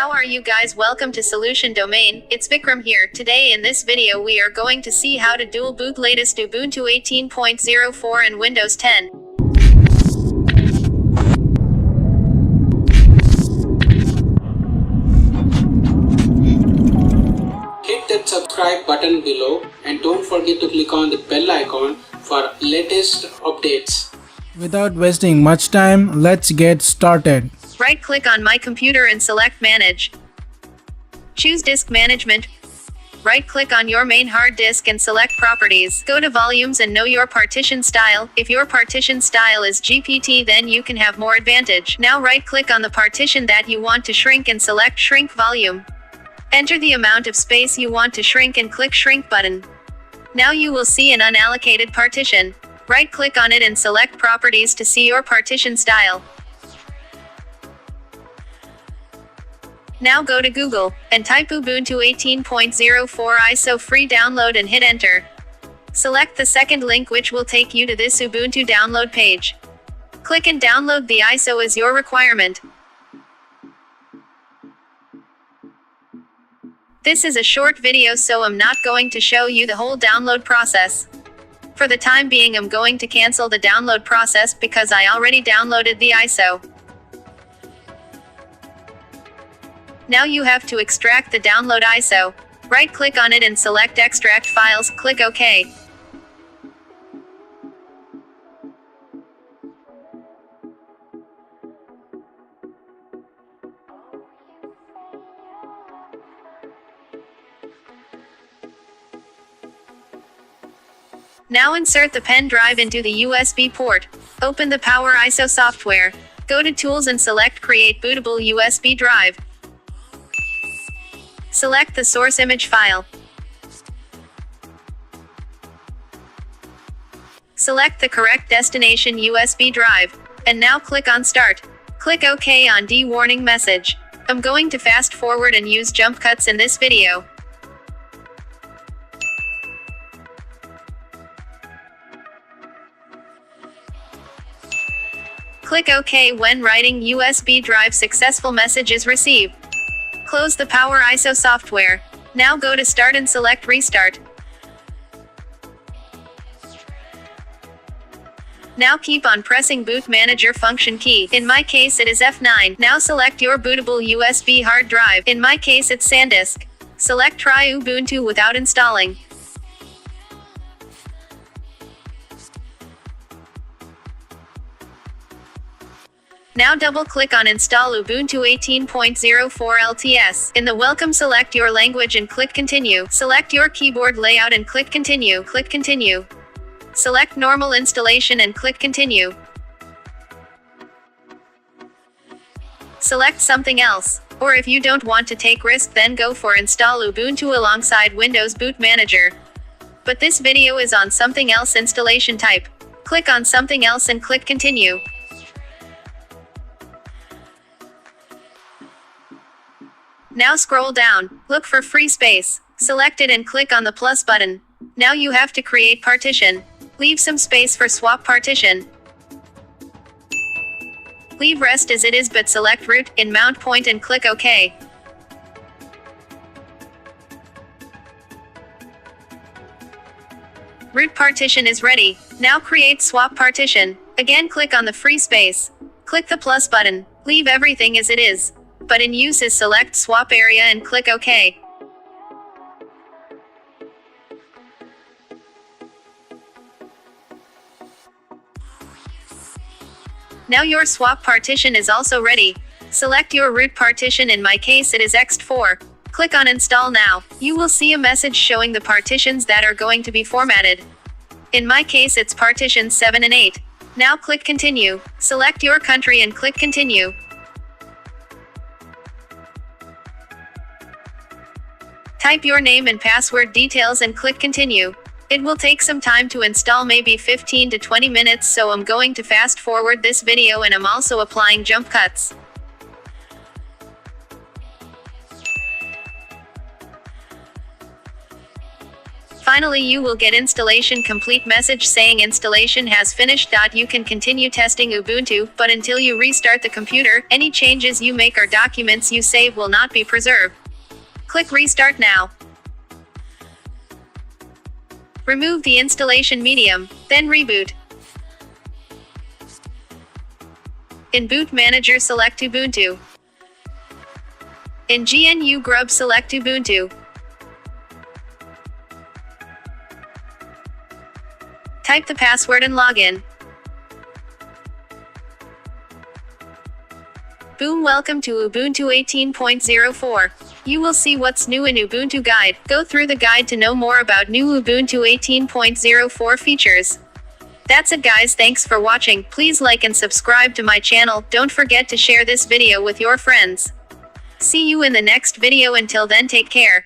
How are you guys? Welcome to Solution Domain. It's Vikram here. Today in this video we are going to see how to dual boot latest Ubuntu 18.04 and Windows 10. Hit that subscribe button below and don't forget to click on the bell icon for latest updates. Without wasting much time, let's get started. Right-click on My Computer and select Manage. Choose Disk Management. Right-click on your main hard disk and select Properties. Go to Volumes and know your partition style. If your partition style is GPT, then you can have more advantage. Now right-click on the partition that you want to shrink and select Shrink Volume. Enter the amount of space you want to shrink and click Shrink button. Now you will see an unallocated partition. Right-click on it and select Properties to see your partition style. Now go to Google, and type Ubuntu 18.04 ISO free download and hit enter. Select the second link which will take you to this Ubuntu download page. Click and download the ISO as your requirement. This is a short video, so I'm not going to show you the whole download process. For the time being I'm going to cancel the download process because I already downloaded the ISO. Now you have to extract the download ISO. Right-click on it and select Extract Files, click OK. Now insert the pen drive into the USB port. Open the Power ISO software. Go to Tools and select Create Bootable USB Drive. Select the source image file. Select the correct destination USB drive. And now click on Start. Click OK on D warning message. I'm going to fast forward and use jump cuts in this video. Click OK when writing USB drive successful message is received. Close the Power ISO software. Now go to Start and select Restart. Now keep on pressing Boot Manager function key. In my case it is F9. Now select your bootable USB hard drive. In my case it's SanDisk. Select Try Ubuntu without installing. Now double-click on Install Ubuntu 18.04 LTS. In the Welcome select your language and click Continue. Select your keyboard layout and click Continue. Click Continue. Select Normal Installation and click Continue. Select something else. Or if you don't want to take risk, then go for Install Ubuntu alongside Windows Boot Manager. But this video is on something else installation type. Click on something else and click Continue. Now scroll down, look for free space, select it and click on the plus button. Now you have to create partition. Leave some space for swap partition. Leave rest as it is but select root in mount point and click OK. Root partition is ready. Now create swap partition. Again click on the free space. Click the plus button. Leave everything as it is. But in use is select swap area and click OK. Now your swap partition is also ready. Select your root partition, in my case it is ext4. Click on Install now. You will see a message showing the partitions that are going to be formatted. In my case it's partitions 7 and 8. Now click Continue. Select your country and click Continue. Type your name and password details and click Continue. It will take some time to install, maybe 15 to 20 minutes, so I'm going to fast forward this video and I'm also applying jump cuts. Finally, you will get installation complete message saying installation has finished. You can continue testing Ubuntu, but until you restart the computer, any changes you make or documents you save will not be preserved. Click Restart now. Remove the installation medium, then reboot. In Boot Manager, select Ubuntu. In GNU Grub, select Ubuntu. Type the password and login. Boom, welcome to Ubuntu 18.04. You will see what's new in Ubuntu Guide. Go through the guide to know more about new Ubuntu 18.04 features. That's it guys, thanks for watching. Please like and subscribe to my channel. Don't forget to share this video with your friends. See you in the next video. Until then, take care.